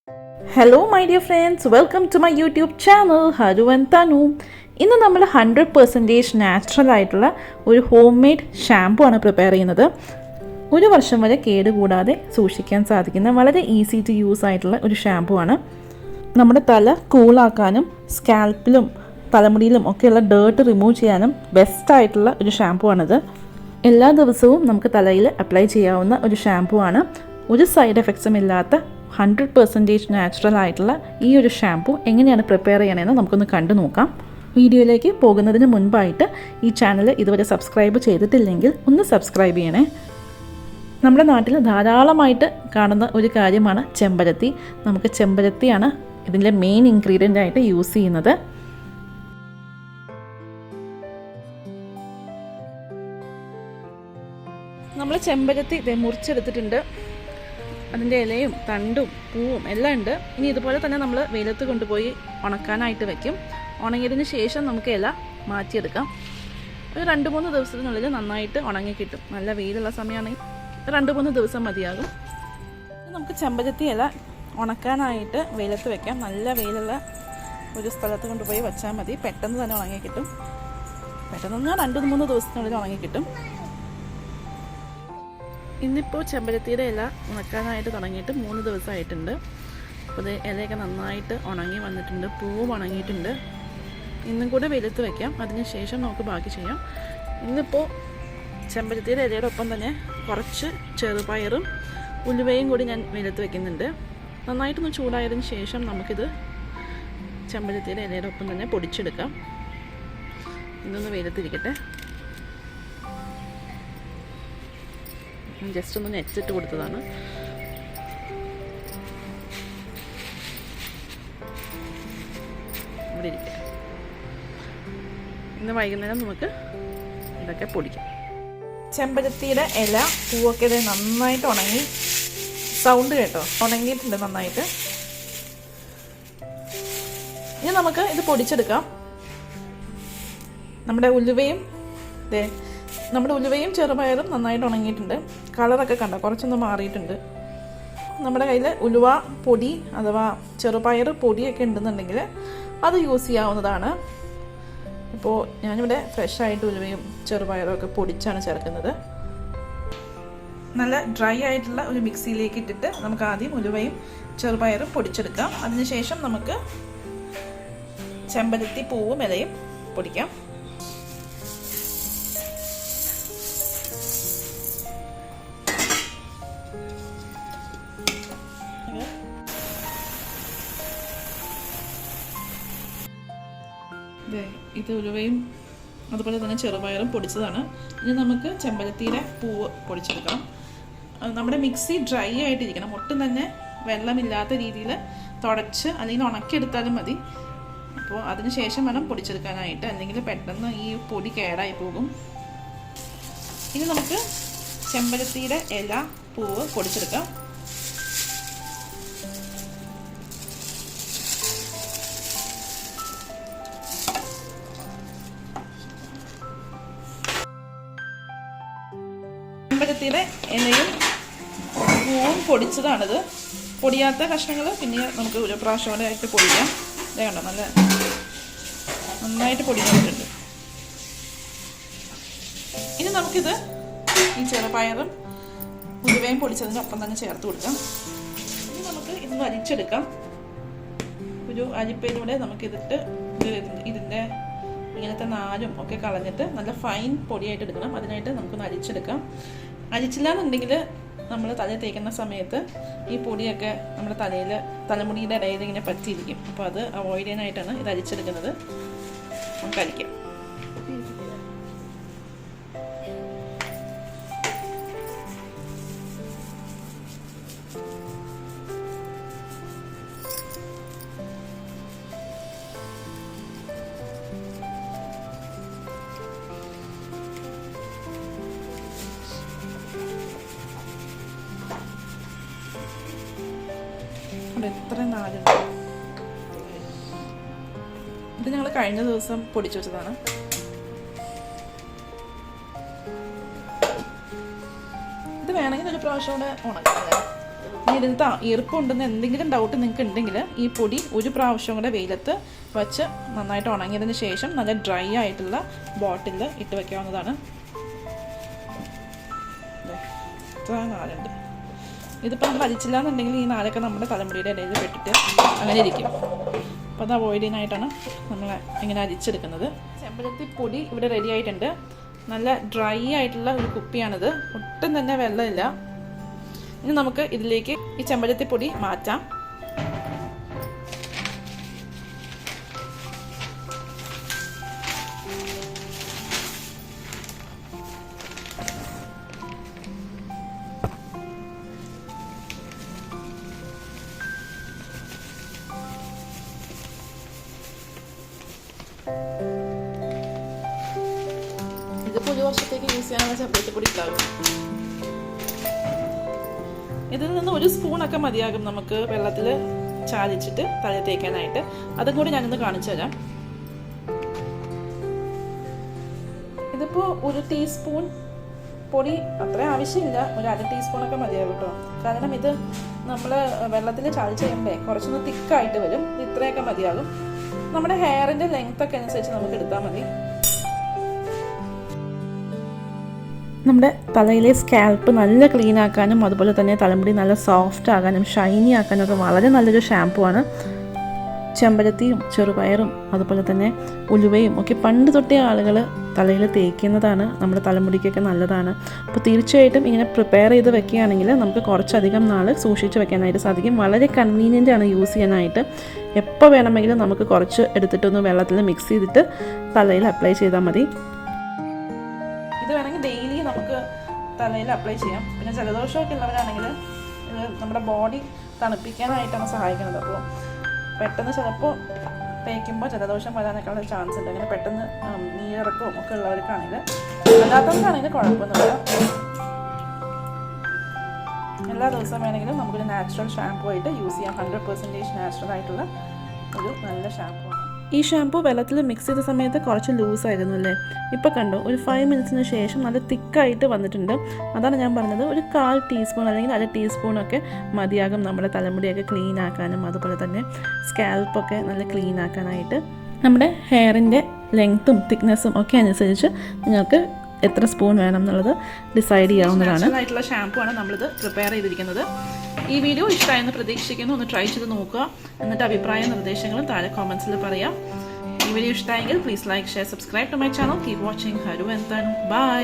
Hello my dear friends, welcome to my YouTube channel Haru and Tanu. ഇന്ന് നമ്മൾ 100% natural ആയിട്ടുള്ള ഒരു home made shampoo ആണ് prepare ചെയ്യുന്നത്. ഒരു വർഷം വരെ കേടുകൂടാതെ സൂക്ഷിക്കാൻ സാധിക്കുന്ന വളരെ ഈസി ടു യൂസ് ആയിട്ടുള്ള ഒരു ഷാംപൂ ആണ്. നമ്മുടെ തല കൂളാക്കാനും സ്കാൽപ്പിലും തലമുടിയിലും ഒക്കെയുള്ള ഡേർട്ട് റിമൂവ് ചെയ്യാനും ബെസ്റ്റ് ആയിട്ടുള്ള ഒരു ഷാംപൂ ആണിത്. എല്ലാ ദിവസവും നമുക്ക് തലയിൽ അപ്ലൈ ചെയ്യാവുന്ന ഒരു ഷാംപൂ ആണ്. ഒരു സൈഡ് എഫക്ട്സും ഇല്ലാത്ത 100% നാച്ചുറൽ ആയിട്ടുള്ള ഈ ഒരു ഷാംപൂ എങ്ങനെയാണ് പ്രിപ്പയർ ചെയ്യണമെന്ന് നമുക്കൊന്ന് കണ്ടു നോക്കാം. വീഡിയോയിലേക്ക് പോകുന്നതിന് മുൻപായിട്ട് ഈ ചാനൽ ഇതുവരെ സബ്സ്ക്രൈബ് ചെയ്തിട്ടില്ലെങ്കിൽ ഒന്ന് സബ്സ്ക്രൈബ് ചെയ്യണേ. നമ്മുടെ നാട്ടിൽ ധാരാളമായിട്ട് കാണുന്ന ഒരു കാര്യമാണ് ചെമ്പരത്തി. നമുക്ക് ചെമ്പരത്തിയാണ് ഇതിൻ്റെ മെയിൻ ഇൻഗ്രീഡിയൻ്റ് ആയിട്ട് യൂസ് ചെയ്യുന്നത്. നമ്മൾ ചെമ്പരത്തി മുറിച്ചെടുത്തിട്ടുണ്ട്. അതിൻ്റെ ഇലയും തണ്ടും പൂവും എല്ലാം ഉണ്ട്. ഇനി ഇതുപോലെ തന്നെ നമ്മൾ വെയിലത്ത് കൊണ്ടുപോയി ഉണക്കാനായിട്ട് വയ്ക്കും. ഉണങ്ങിയതിന് ശേഷം നമുക്ക് ഇല മാറ്റിയെടുക്കാം. ഒരു 2-3 ദിവസത്തിനുള്ളിൽ നന്നായിട്ട് ഉണങ്ങി കിട്ടും. നല്ല വെയിലുള്ള സമയമാണെങ്കിൽ 2-3 ദിവസം മതിയാകും. നമുക്ക് ചെമ്പരത്തി ഇല ഉണക്കാനായിട്ട് വെയിലത്ത് വയ്ക്കാം. നല്ല വെയിലുള്ള ഒരു സ്ഥലത്ത് കൊണ്ടുപോയി വെച്ചാൽ മതി. പെട്ടെന്ന് തന്നെ ഉണങ്ങി കിട്ടും. പെട്ടെന്ന് 2-3 ദിവസത്തിനുള്ളിൽ ഉണങ്ങി കിട്ടും. ഇന്നിപ്പോൾ ചെമ്പരത്തിയുടെ ഇല ഉണക്കാനായിട്ട് തുടങ്ങിയിട്ട് 3 ദിവസമായിട്ടുണ്ട്. അപ്പോൾ ഇത് ഇലയൊക്കെ നന്നായിട്ട് ഉണങ്ങി വന്നിട്ടുണ്ട്. പൂവും ഉണങ്ങിയിട്ടുണ്ട്. ഇന്നും കൂടെ വെയിലത്ത് വയ്ക്കാം. അതിന് ശേഷം നമുക്ക് ബാക്കി ചെയ്യാം. ഇന്നിപ്പോൾ ചെമ്പരത്തിയുടെ ഇലയുടെ ഒപ്പം തന്നെ കുറച്ച് ചെറുപയറും ഉലുവയും കൂടി ഞാൻ വെയിലത്ത് വയ്ക്കുന്നുണ്ട്. നന്നായിട്ടൊന്ന് ചൂടായതിന് ശേഷം നമുക്കിത് ചെമ്പരത്തിയുടെ ഇലയുടെ ഒപ്പം തന്നെ പൊടിച്ചെടുക്കാം. ഇതൊന്ന് വെയിലത്തിരിക്കട്ടെ. ജസ്റ്റ് ഒന്ന് നെറ്റിട്ട് കൊടുത്തതാണ്. ഇവിടെ ഇരിക്കട്ടെ. ഇന്ന് വൈകുന്നേരം നമുക്ക് ഇതൊക്കെ പൊടിക്കാം. ചെമ്പരത്തിയുടെ ഇല പൂവൊക്കെ ഇത് നന്നായിട്ട് ഉണങ്ങി. സൗണ്ട് കേട്ടോ, ഉണങ്ങിയിട്ടുണ്ട് നന്നായിട്ട്. ഇനി നമുക്ക് ഇത് പൊടിച്ചെടുക്കാം. നമ്മുടെ ഉലുവയും ചെറുപയറും നന്നായിട്ട് ഉണങ്ങിയിട്ടുണ്ട്. കളറൊക്കെ കണ്ടോ, കുറച്ചൊന്ന് മാറിയിട്ടുണ്ട്. നമ്മുടെ കയ്യിൽ ഉലുവ പൊടി അഥവാ ചെറുപയർ പൊടിയൊക്കെ ഉണ്ടെന്നുണ്ടെങ്കിൽ അത് യൂസ് ചെയ്യാവുന്നതാണ്. ഇപ്പോൾ ഞാനിവിടെ ഫ്രഷായിട്ട് ഉലുവയും ചെറുപയറും ഒക്കെ പൊടിച്ചാണ് ചേർക്കുന്നത്. നല്ല ഡ്രൈ ആയിട്ടുള്ള ഒരു മിക്സിയിലേക്ക് ഇട്ടിട്ട് നമുക്ക് ആദ്യം ഉലുവയും ചെറുപയറും പൊടിച്ചെടുക്കാം. അതിനുശേഷം നമുക്ക് ചെമ്പരത്തി പൂവും ഇലയും പൊടിക്കാം. ഇത് ഉലുവയും അതുപോലെ തന്നെ ചെറുപയറും പൊടിച്ചതാണ്. ഇനി നമുക്ക് ചെമ്പരത്തിയുടെ പൂവ് പൊടിച്ചെടുക്കാം. നമ്മുടെ മിക്സി ഡ്രൈ ആയിട്ടിരിക്കണം. ഒട്ടും തന്നെ വെള്ളമില്ലാത്ത രീതിയിൽ തുടച്ച് അല്ലെങ്കിൽ ഉണക്കിയെടുത്താലും മതി. അപ്പോൾ അതിന് ശേഷം വേണം പൊടിച്ചെടുക്കാനായിട്ട്, അല്ലെങ്കിൽ പെട്ടെന്ന് ഈ പൊടി കേടായി പോകും. ഇനി നമുക്ക് ചെമ്പരത്തിയുടെ ഇല പൂവ് പൊടിച്ചെടുക്കാം. ചെമ്പരത്തിയുടെ ഇലയും പൂവും പൊടിച്ചതാണിത്. പൊടിയാത്ത കഷ്ണങ്ങൾ പിന്നെ നമുക്ക് ഒരു പ്രാവശ്യം ആയിട്ട് പൊടിക്കാം. ഇതേ കണ്ടോ, നല്ല നന്നായിട്ട് പൊടിഞ്ഞിട്ടുണ്ട്. ഇനി നമുക്കിത് ഈ ചെറുപയറും ഉലുവയും പൊടിച്ചതിനൊപ്പം തന്നെ ചേർത്ത് കൊടുക്കാം. ഇനി നമുക്ക് ഇതൊന്ന് അരിച്ചെടുക്കാം. ഒരു അരിപ്പയിലൂടെ നമുക്കിതിട്ട് ഇതിൻ്റെ ഇങ്ങനത്തെ നാരും ഒക്കെ കളഞ്ഞിട്ട് നല്ല ഫൈൻ പൊടിയായിട്ട് എടുക്കണം. അതിനായിട്ട് നമുക്കൊന്ന് അരിച്ചെടുക്കാം. അരിച്ചില്ല എന്നുണ്ടെങ്കിൽ നമ്മൾ തലയിൽ തേക്കുന്ന സമയത്ത് ഈ പൊടിയൊക്കെ നമ്മുടെ തലമുടിയുടെ ഇടയിൽ ഇങ്ങനെ പറ്റിയിരിക്കും. അപ്പോൾ അത് അവോയ്ഡ് ചെയ്യാനായിട്ടാണ് ഇത് അരിച്ചെടുക്കുന്നത്. നമുക്ക് അരിക്കാം. എത്ര നാലുണ്ട്. ഇത് ഞങ്ങൾ കഴിഞ്ഞ ദിവസം പൊടിച്ചു വെച്ചതാണ്. ഇത് വേണമെങ്കിൽ ഒരു പ്രാവശ്യം കൂടെ ഉണക്കാം. ഇതിൽ ഈർപ്പുണ്ടെന്ന് എന്തെങ്കിലും ഡൗട്ട് നിങ്ങൾക്ക് ഉണ്ടെങ്കിൽ ഈ പൊടി ഒരു പ്രാവശ്യം കൂടെ വെയിലത്ത് വെച്ച് നന്നായിട്ട് ഉണങ്ങിയതിന് ശേഷം നല്ല ഡ്രൈ ആയിട്ടുള്ള ബോട്ടിലിൽ ഇട്ട് വയ്ക്കാവുന്നതാണ്. ഇത്ര നാലുണ്ട്. ഇതിപ്പോൾ നമ്മൾ അരിച്ചില്ല എന്നുണ്ടെങ്കിൽ ഈ നാലൊക്കെ നമ്മുടെ തലമുടിയുടെ ഇടയിൽ പെട്ടിട്ട് അങ്ങനെ ഇരിക്കും. അപ്പോൾ അത് അവോയ്ഡ് ചെയ്യാനായിട്ടാണ് നമ്മൾ ഇങ്ങനെ അരിച്ചെടുക്കുന്നത്. ചെമ്പരത്തി പൊടി ഇവിടെ റെഡി ആയിട്ടുണ്ട്. നല്ല ഡ്രൈ ആയിട്ടുള്ള ഒരു കുപ്പിയാണിത്, ഒട്ടും തന്നെ വെള്ളമില്ല. ഇനി നമുക്ക് ഇതിലേക്ക് ഈ ചെമ്പരത്തി പൊടി മാറ്റാം. ഇതിപ്പോൾ ഒരു വർഷത്തേക്ക് യൂസ് ചെയ്യാനുള്ള ചെമ്പരത്തി പൊടി ഉണ്ടാകും. ഇതിൽ നിന്ന് ഒരു സ്പൂണൊക്കെ മതിയാകും നമുക്ക് വെള്ളത്തിൽ ചാലിച്ചിട്ട് തല തേക്കാനായിട്ട്. അതും കൂടി ഞാനൊന്ന് കാണിച്ചു തരാം. ഇതിപ്പോൾ ഒരു ടീസ്പൂൺ പൊടി അത്ര ആവശ്യമില്ല, ഒരു അര ടീസ്പൂണൊക്കെ മതിയാകും കേട്ടോ. കാരണം ഇത് നമ്മൾ വെള്ളത്തിൽ ചാലിച്ച് കഴിയുമ്പോൾ കുറച്ചൊന്ന് തിക്കായിട്ട് വരും. ഇത്രയൊക്കെ മതിയാകും. നമ്മുടെ ഹെയറിൻ്റെ ലെങ്ത്തൊക്കെ അനുസരിച്ച് നമുക്ക് എടുത്താൽ മതി. നമ്മുടെ തലയിലെ സ്കാൽപ്പ് നല്ല ക്ലീൻ ആക്കാനും അതുപോലെ തന്നെ തലമുടി നല്ല സോഫ്റ്റ് ആകാനും ഷൈനി ആക്കാനും ഒക്കെ വളരെ നല്ലൊരു ഷാമ്പു ആണ്. ചെമ്പരത്തിയും ചെറുപയറും അതുപോലെ തന്നെ ഉലുവയും ഒക്കെ പണ്ട് തൊട്ടേ ആളുകൾ തലയിൽ തേക്കുന്നതാണ്. നമ്മുടെ തലമുടിക്കൊക്കെ നല്ലതാണ്. അപ്പോൾ തീർച്ചയായിട്ടും ഇങ്ങനെ പ്രിപ്പയർ ചെയ്ത് വെക്കുകയാണെങ്കിൽ നമുക്ക് കുറച്ചധികം നാൾ സൂക്ഷിച്ച് വെക്കാനായിട്ട് സാധിക്കും. വളരെ കൺവീനിയൻ്റ് ആണ് യൂസ് ചെയ്യാനായിട്ട്. എപ്പോൾ വേണമെങ്കിലും നമുക്ക് കുറച്ച് എടുത്തിട്ടൊന്ന് വെള്ളത്തിൽ മിക്സ് ചെയ്തിട്ട് തലയിൽ അപ്ലൈ ചെയ്താൽ മതി. ഇത് വേണമെങ്കിൽ ഡെയിലി നമുക്ക് തലയിൽ അപ്ലൈ ചെയ്യാം. പിന്നെ ജലദോഷമൊക്കെ ഉള്ളവരാണെങ്കിൽ ഇത് നമ്മുടെ ബോഡി തണുപ്പിക്കാനായിട്ടാണ് സഹായിക്കുന്നത്. അപ്പോൾ പെട്ടെന്ന് ചിലപ്പോൾ തേക്കുമ്പോൾ ജലദോഷം വരാനൊക്കെയുള്ള ചാൻസ് ഉണ്ട്. അങ്ങനെ പെട്ടെന്ന് നീരിറക്കവും ഒക്കെ ഉള്ളവർക്കാണെങ്കിൽ, അല്ലാത്തവർക്കാണെങ്കിൽ കുഴപ്പമൊന്നുമില്ല. എല്ലാ ദിവസവും വേണമെങ്കിലും നമുക്കൊരു നാച്ചുറൽ ഷാമ്പൂ ആയിട്ട് യൂസ് ചെയ്യാം. 100% നാച്ചുറൽ ആയിട്ടുള്ള ഒരു നല്ല ഷാമ്പൂ ആണ്. ഈ ഷാമ്പൂ വെള്ളത്തിൽ മിക്സ് ചെയ്ത സമയത്ത് കുറച്ച് ലൂസായിരുന്നു അല്ലേ? ഇപ്പോൾ കണ്ടോ, ഒരു 5 മിനിറ്റ്സിന് ശേഷം നല്ല തിക്കായിട്ട് വന്നിട്ടുണ്ട്. അതാണ് ഞാൻ പറഞ്ഞത്, ഒരു 1/4 ടീസ്പൂൺ അല്ലെങ്കിൽ അര ടീസ്പൂണൊക്കെ മതിയാകും നമ്മുടെ തലമുടിയൊക്കെ ക്ലീൻ ആക്കാനും അതുപോലെ തന്നെ സ്കാൽപ്പൊക്കെ നല്ല ക്ലീൻ ആക്കാനായിട്ട്. നമ്മുടെ ഹെയറിൻ്റെ ലെങ്ത്തും തിക്നെസ്സും ഒക്കെ അനുസരിച്ച് നിങ്ങൾക്ക് എത്ര സ്പൂൺ വേണം എന്നുള്ളത് ഡിസൈഡ് ചെയ്യാവുന്നതാണ്. നാച്ചുറൽ ആയിട്ടുള്ള ഷാമ്പൂ ആണ് നമ്മളിത് പ്രിപ്പയർ ചെയ്തിരിക്കുന്നത്. ഈ വീഡിയോ ഇഷ്ടമായെന്ന് പ്രതീക്ഷിക്കുന്നു. ഒന്ന് ട്രൈ ചെയ്ത് നോക്കുക. എന്നിട്ട് അഭിപ്രായ നിർദ്ദേശങ്ങളും താഴെ കോമെന്റ്സിൽ പറയാം. ഈ വീഡിയോ ഇഷ്ടമായെങ്കിൽ please like, share, subscribe to my channel. Keep watching Haru and Thanu. By.